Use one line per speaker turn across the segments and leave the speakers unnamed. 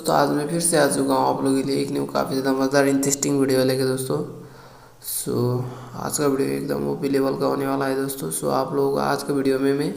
दोस्तों आज मैं फिर से आ चुका हूँ आप लोगों के लिए एक न्यू काफ़ी ज़्यादा मज़ेदार इंटरेस्टिंग वीडियो लेके दोस्तों। आज का वीडियो एकदम ओपी लेवल का होने वाला है दोस्तों। आप लोगों को आज का वीडियो में मैं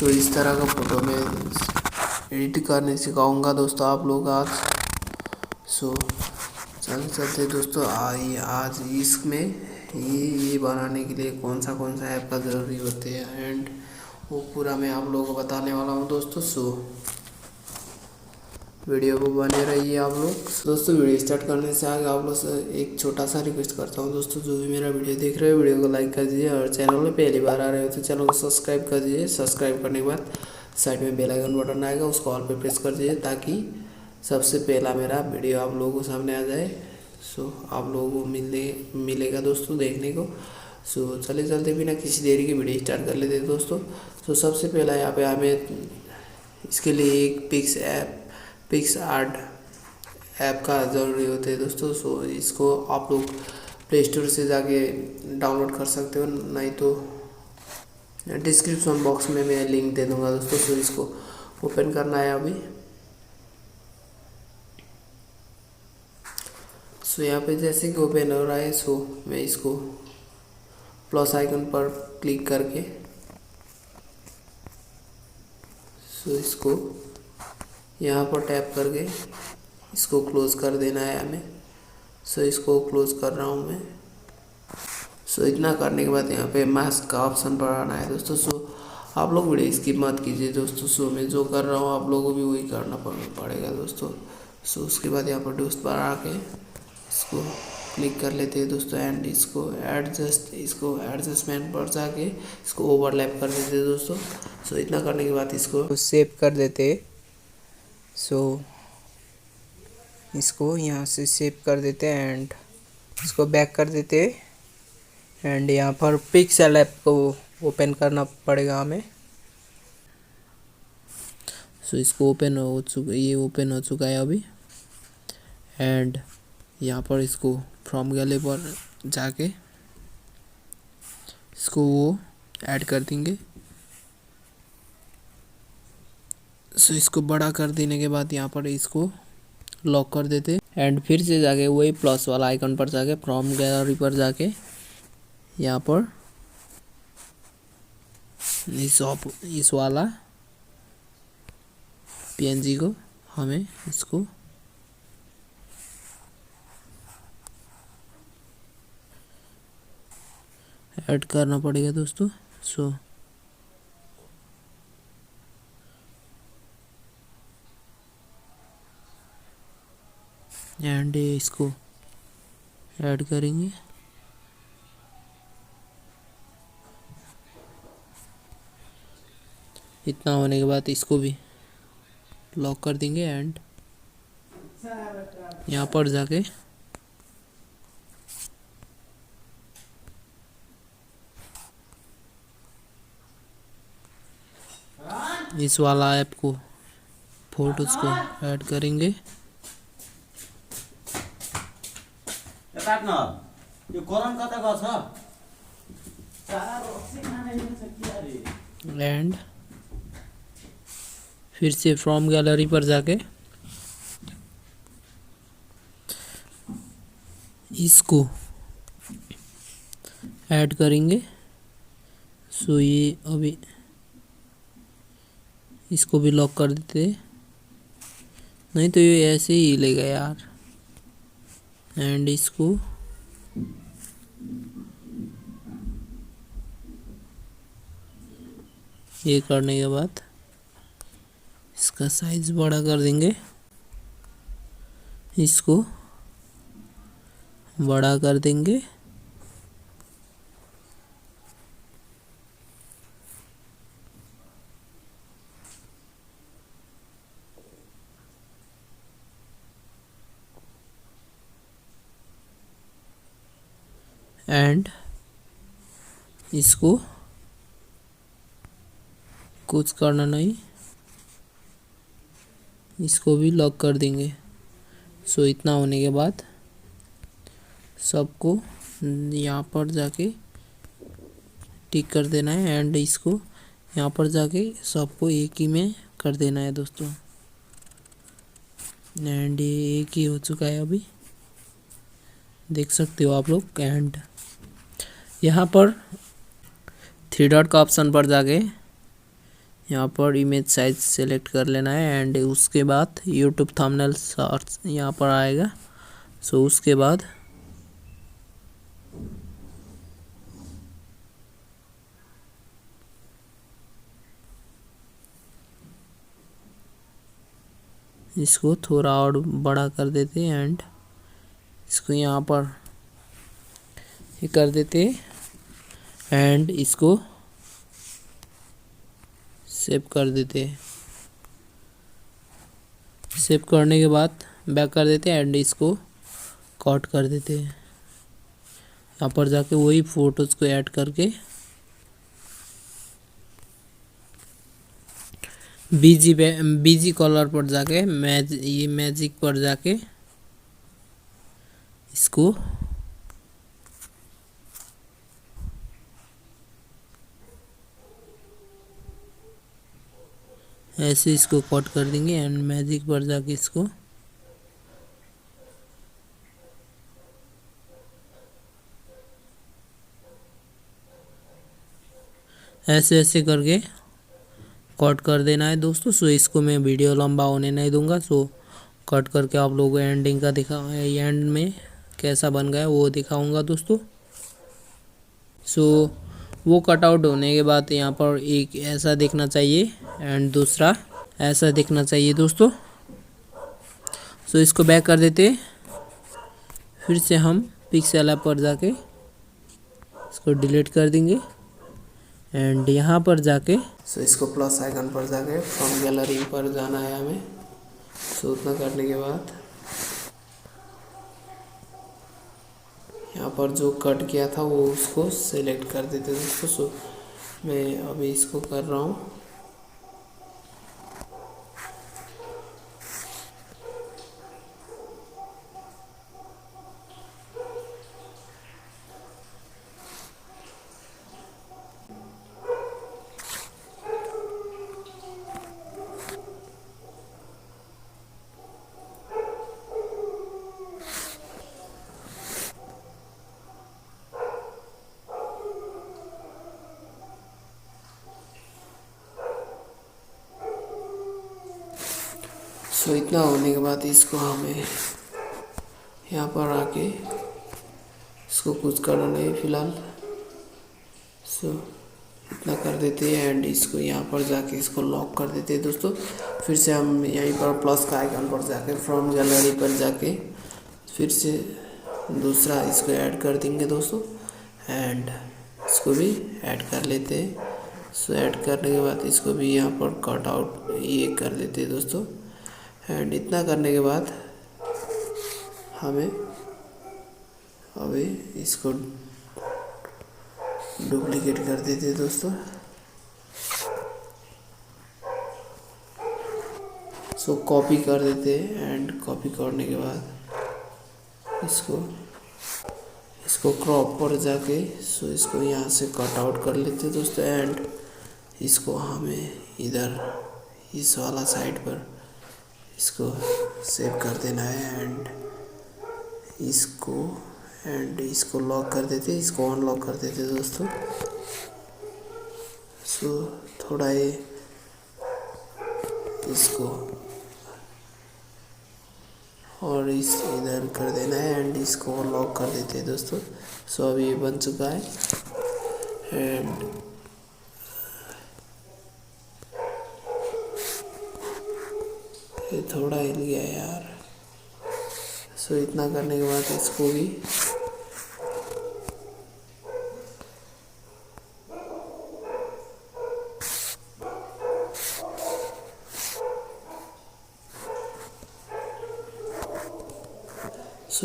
इस तरह का फ़ोटो में एडिट करने सिखाऊंगा दोस्तों आप लोग आज। चलते दोस्तों आइए आज इसमें ये बनाने के लिए कौन सा ऐप का ज़रूरी होते हैं एंड वो पूरा मैं आप लोगों को बताने वाला हूँ दोस्तों। वीडियो को बने रहिए आप लोग। दोस्तों वीडियो स्टार्ट करने से आगे आप लोग से एक छोटा सा रिक्वेस्ट करता हूँ दोस्तों, जो भी मेरा वीडियो देख रहे हो वीडियो को लाइक कर दीजिए और चैनल में पहली बार आ रहे हो तो चैनल को सब्सक्राइब कर दीजिए। सब्सक्राइब करने के बाद साइड में बेल आइकन बटन आएगा, उसको ऑल पे प्रेस कर दीजिए ताकि सबसे पहला मेरा वीडियो आप लोगों को सामने आ जाए। आप लोगों को मिलेगा दोस्तों देखने को। चले चलते बिना किसी देरी के वीडियो स्टार्ट कर लेते हैं दोस्तों। सबसे पहला यहाँ पे हमें इसके लिए एक पिक्स आर्ट ऐप का ज़रूरी होता है दोस्तों। इसको आप लोग प्ले स्टोर से जाके डाउनलोड कर सकते हो, नहीं तो डिस्क्रिप्शन बॉक्स में मैं लिंक दे दूंगा दोस्तों। इसको ओपन करना है अभी। यहाँ पे जैसे कि ओपन हो रहा है मैं इसको प्लस आइकन पर क्लिक करके इसको यहाँ पर टैप करके इसको क्लोज़ कर देना है हमें। इसको क्लोज़ कर रहा हूँ मैं। इतना करने के बाद यहाँ पे मास्क का ऑप्शन पर आना है दोस्तों। आप लोग वीडियो स्किप मत कीजिए दोस्तों। मैं जो कर रहा हूँ आप लोगों को भी वही करना पड़ेगा दोस्तों। उसके बाद यहाँ पर दोस्त पर आके इसको क्लिक कर लेते हैं दोस्तों एंड इसको एडजस्टमेंट पर जाके इसको ओवरलैप कर देते हैं दोस्तों। इतना करने के बाद इसको सेव कर देते। इसको यहाँ से सेव कर देते हैं एंड इसको बैक कर देते एंड यहाँ पर पिक्सेल ऐप को ओपन करना पड़ेगा हमें। इसको ओपन हो चुका है अभी एंड यहाँ पर इसको फ्रॉम गैलरी पर जाके इसको वो ऐड कर देंगे। इसको बड़ा कर देने के बाद यहाँ पर इसको लॉक कर देते एंड फिर से जाके वही प्लस वाला आइकन पर जाके फ्रॉम गैलरी पर जाके यहाँ पर इस वाला PNG को हमें इसको ऐड करना पड़ेगा दोस्तों। एंड इसको ऐड करेंगे। इतना होने के बाद इसको भी लॉक कर देंगे एंड यहाँ पर जाके इस वाला ऐप को फोटोज को ऐड करेंगे। एंड फिर से फ्रॉम गैलरी पर जाके इसको ऐड करेंगे। ये अभी इसको भी लॉक कर देते, नहीं तो ये ऐसे ही लेगा यार। एंड इसको ये करने के बाद इसका साइज बड़ा कर देंगे, इसको बड़ा कर देंगे एंड इसको कुछ करना नहीं, इसको भी लॉक कर देंगे। इतना होने के बाद सबको यहाँ पर जाके टिक कर देना है एंड इसको यहाँ पर जाके सबको एक ही में कर देना है दोस्तों। एंड ये एक ही हो चुका है अभी, देख सकते हो आप लोग। एंड यहाँ पर थ्री डॉट का ऑप्शन पर जाके यहाँ पर इमेज साइज सेलेक्ट कर लेना है। एंड उसके बाद यूट्यूब थंबनेल सर्च यहाँ पर आएगा। सो उसके बाद इसको थोड़ा और बड़ा कर देते हैं एंड इसको यहाँ पर ये कर देते एंड इसको सेव कर देते। सेव करने के बाद बैक कर देते एंड इसको कट कर देते। यहाँ पर जाके वही फोटोज को ऐड करके बीजी कलर पर जाके ये मैजिक पर जाके इसको ऐसे इसको कट कर देंगे एंड मैजिक पर जाके इसको ऐसे ऐसे करके कट कर देना है दोस्तों। सो इसको मैं वीडियो लंबा होने नहीं दूंगा। सो कट करके आप लोगों को एंडिंग का एंड में कैसा बन गया वो दिखाऊंगा दोस्तों। सो वो कट आउट होने के बाद यहाँ पर एक ऐसा दिखना चाहिए एंड दूसरा ऐसा दिखना चाहिए दोस्तों। सो इसको बैक कर देते, फिर से हम पिक्सेल ऐप पर जाके इसको डिलीट कर देंगे एंड यहाँ पर जाके सो इसको प्लस आइकन पर जाके फ्रॉम गैलरी पर जाना है हमें। सो उतना करने के बाद यहाँ पर जो कट किया था वो उसको सेलेक्ट कर देते दोस्तों। सो मैं अभी इसको कर रहा हूँ। सो इतना होने के बाद इसको हमें यहाँ पर आके इसको कुछ करना नहीं फिलहाल। सो इतना कर देते हैं एंड इसको यहाँ पर जाके इसको लॉक कर देते हैं दोस्तों। फिर से हम यहीं पर प्लस का आइकन पर जाके फ्रॉम गैलरी पर जाके फिर से दूसरा इसको ऐड कर देंगे दोस्तों एंड इसको भी ऐड कर लेते हैं। सो ऐड करने के बाद इसको भी यहाँ पर कट आउट ये कर देते हैं दोस्तों। एंड इतना करने के बाद हमें अभी इसको डुप्लीकेट कर देते दोस्तों। सो कॉपी कर देते एंड कॉपी करने के बाद इसको क्रॉप पर जाके सो इसको यहाँ से कट आउट कर लेते दोस्तों एंड इसको हमें इधर इस वाला साइड पर इसको सेव कर देना है एंड इसको लॉक कर देते, इसको अनलॉक कर देते दोस्तों। सो थोड़ा ये इसको और इस इधर कर देना है एंड इसको लॉक कर देते हैं दोस्तों। सो अभी ये बन चुका है एंड ये थोड़ा हिल गया यार। सो इतना करने के बाद इसको भी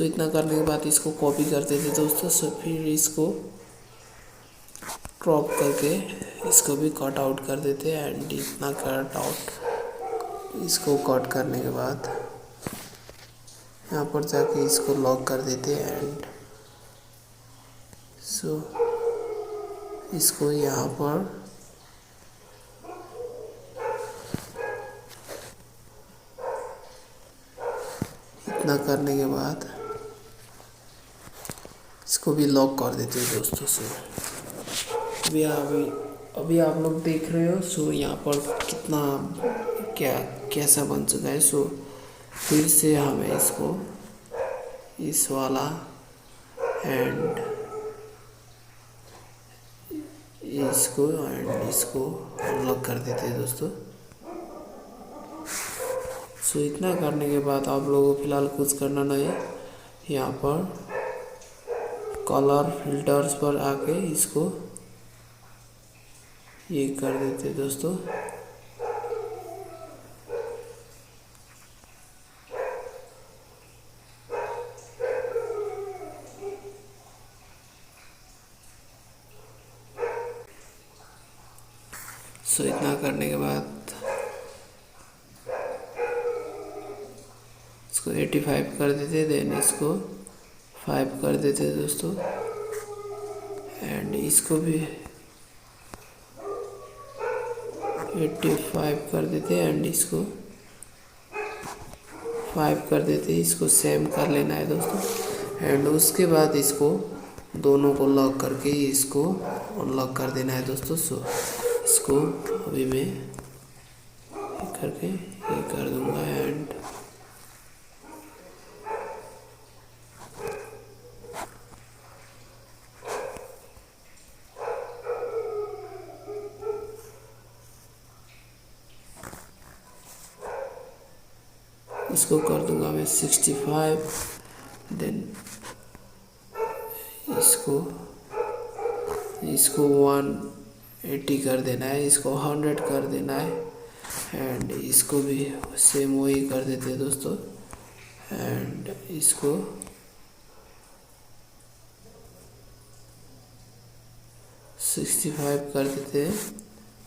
इतना करने के बाद इसको कॉपी कर देते दोस्तों। सो फिर इसको क्रॉप करके इसको भी कट आउट कर देते एंड इतना कट आउट इसको कट करने के बाद यहाँ पर जाके इसको लॉक कर देते एंड सो इसको यहाँ पर इतना करने के बाद इसको भी लॉक कर देते हैं दोस्तों। सो अभी आप लोग देख रहे हो। सो यहाँ पर कितना कैसा बन चुका है। सो फिर से हमें इसको इस वाला एंड इसको अनलॉक कर देते हैं दोस्तों। सो इतना करने के बाद आप लोगों को फिलहाल कुछ करना नहीं है। यहाँ पर कलर फिल्टर्स पर आके इसको ये कर देते हैं दोस्तों। सो इतना करने के बाद इसको 85 कर देते, देन इसको 5 कर देते दोस्तों एंड इसको भी 85 कर देते एंड इसको 5 कर देते। इसको सेम कर लेना है दोस्तों एंड उसके बाद इसको दोनों को लॉक करके इसको अनलॉक कर देना है दोस्तों। सो इसको अभी मैं करके ये कर दूंगा एंड इसको कर दूंगा मैं 65, देन इसको 180 कर देना है, इसको 100 कर देना है एंड इसको भी सेम वही कर देते हैं दोस्तों एंड इसको सिक्सटी 65 कर देते हैं।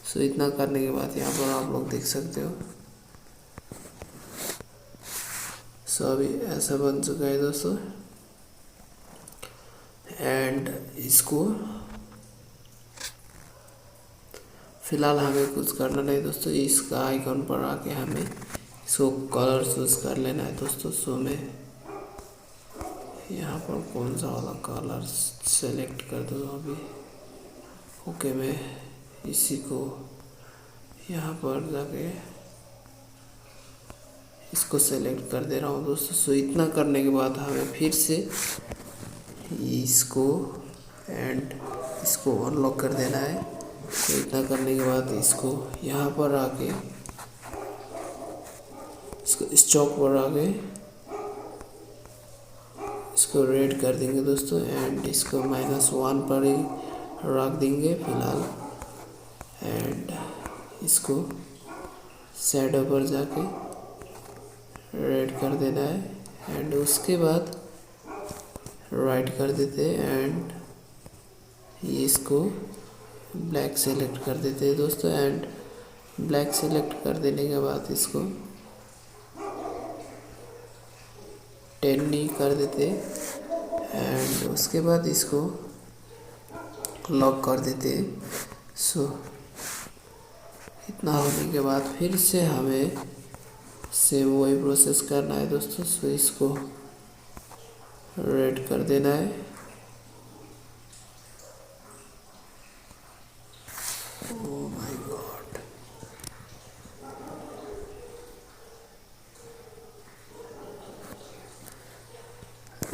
सो इतना करने के बाद यहाँ पर आप लोग देख सकते हो। सो अभी ऐसा बन चुका है दोस्तों एंड इसको फिलहाल हमें कुछ करना नहीं दोस्तों। इसका आइकॉन पर आके हमें इसको कलर चूज कर लेना है दोस्तों। सो मैं यहाँ पर कौन सा वाला कलर सेलेक्ट कर दूँ अभी। ओके, मैं इसी को यहाँ पर जाके इसको सेलेक्ट कर दे रहा हूँ दोस्तों। सो इतना करने के बाद हमें फिर से इसको एंड इसको अनलॉक कर देना है। तो इतना करने के बाद इसको यहाँ पर आके इसको इस चौक पर आके इसको रेड कर देंगे दोस्तों एंड इसको -1 पर ही रख देंगे फिलहाल एंड इसको शैडो पर जाके रेड कर देना है एंड उसके बाद राइट कर देते हैं एंड इसको ब्लैक सेलेक्ट कर देते हैं दोस्तों एंड ब्लैक सेलेक्ट कर देने के बाद इसको 10 कर देते एंड उसके बाद इसको लॉक कर देते। सो इतना होने के बाद फिर से हमें सेम वही प्रोसेस करना है दोस्तों। सो इसको रेड कर देना है Oh my God.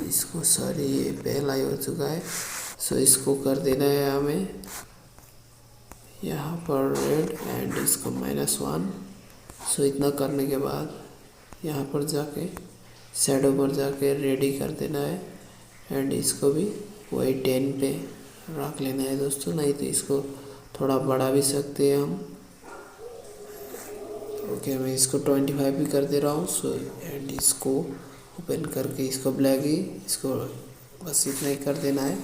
इसको सॉरी ये पहला ही हो चुका है। सो इसको कर देना है हमें यहाँ पर रेड एंड इसको -1। सो इतना करने के बाद यहाँ पर जाके शैडो पर जाके रेडी कर देना है एंड इसको भी वही 10 पे रख लेना है दोस्तों। नहीं तो इसको थोड़ा बढ़ा भी सकते हैं हम। ओके, मैं इसको 25 भी कर दे रहा हूँ। सो एंड इसको ओपन करके इसको ब्लैक ही इसको बस इतना ही कर देना है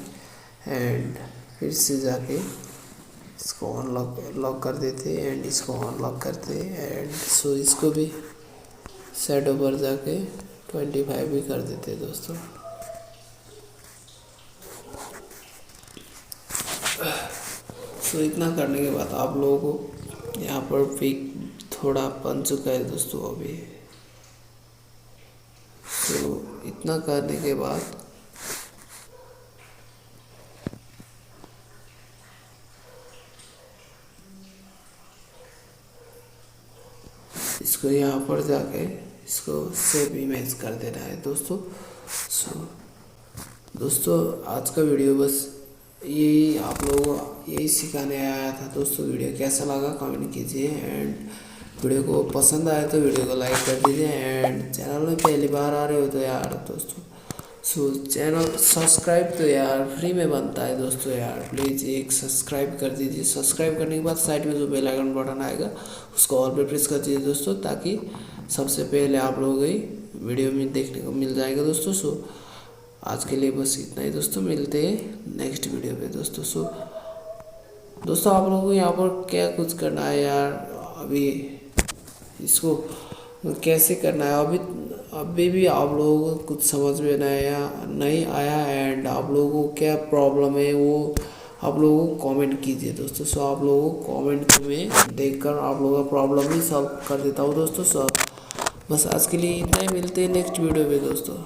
एंड फिर से जाके इसको लॉक कर देते एंड इसको अनलॉक करते एंड सो इसको भी शैडो पर जाके 25 भी कर देते दोस्तों। सो इतना करने के बाद आप लोगों को यहाँ पर पिक थोड़ा बन चुका है दोस्तों अभी। तो इतना करने के बाद इसको यहाँ पर जाके इसको सेव इमेज कर देना है दोस्तों। दोस्तों आज का वीडियो बस यही आप लोगों को यही सिखाने आया था दोस्तों। वीडियो कैसा लगा कमेंट कीजिए एंड वीडियो को पसंद आए तो वीडियो को लाइक कर दीजिए एंड चैनल में पहली बार आ रहे हो तो यार दोस्तों चैनल सब्सक्राइब तो यार फ्री में बनता है दोस्तों यार, प्लीज़ एक सब्सक्राइब कर दीजिए। सब्सक्राइब करने के बाद साइड में जो बेल आइकन बटन आएगा उसको ऑल पे प्रेस कर दीजिए दोस्तों, ताकि सबसे पहले आप लोगों को वीडियो में देखने को मिल जाएगा दोस्तों। आज के लिए बस इतना ही दोस्तों, मिलते हैं नेक्स्ट वीडियो पे दोस्तों। दोस्तों आप लोगों को यहाँ पर क्या कुछ करना है यार, अभी इसको कैसे करना है अभी भी आप लोगों को कुछ समझ में नहीं आया एंड आप लोगों को क्या प्रॉब्लम है वो आप लोगों को कमेंट कीजिए दोस्तों। आप लोगों को कमेंट में देखकर आप लोगों का प्रॉब्लम ही सॉल्व कर देता हूँ दोस्तों। बस आज के लिए इतना ही, मिलते हैं नेक्स्ट वीडियो में दोस्तों।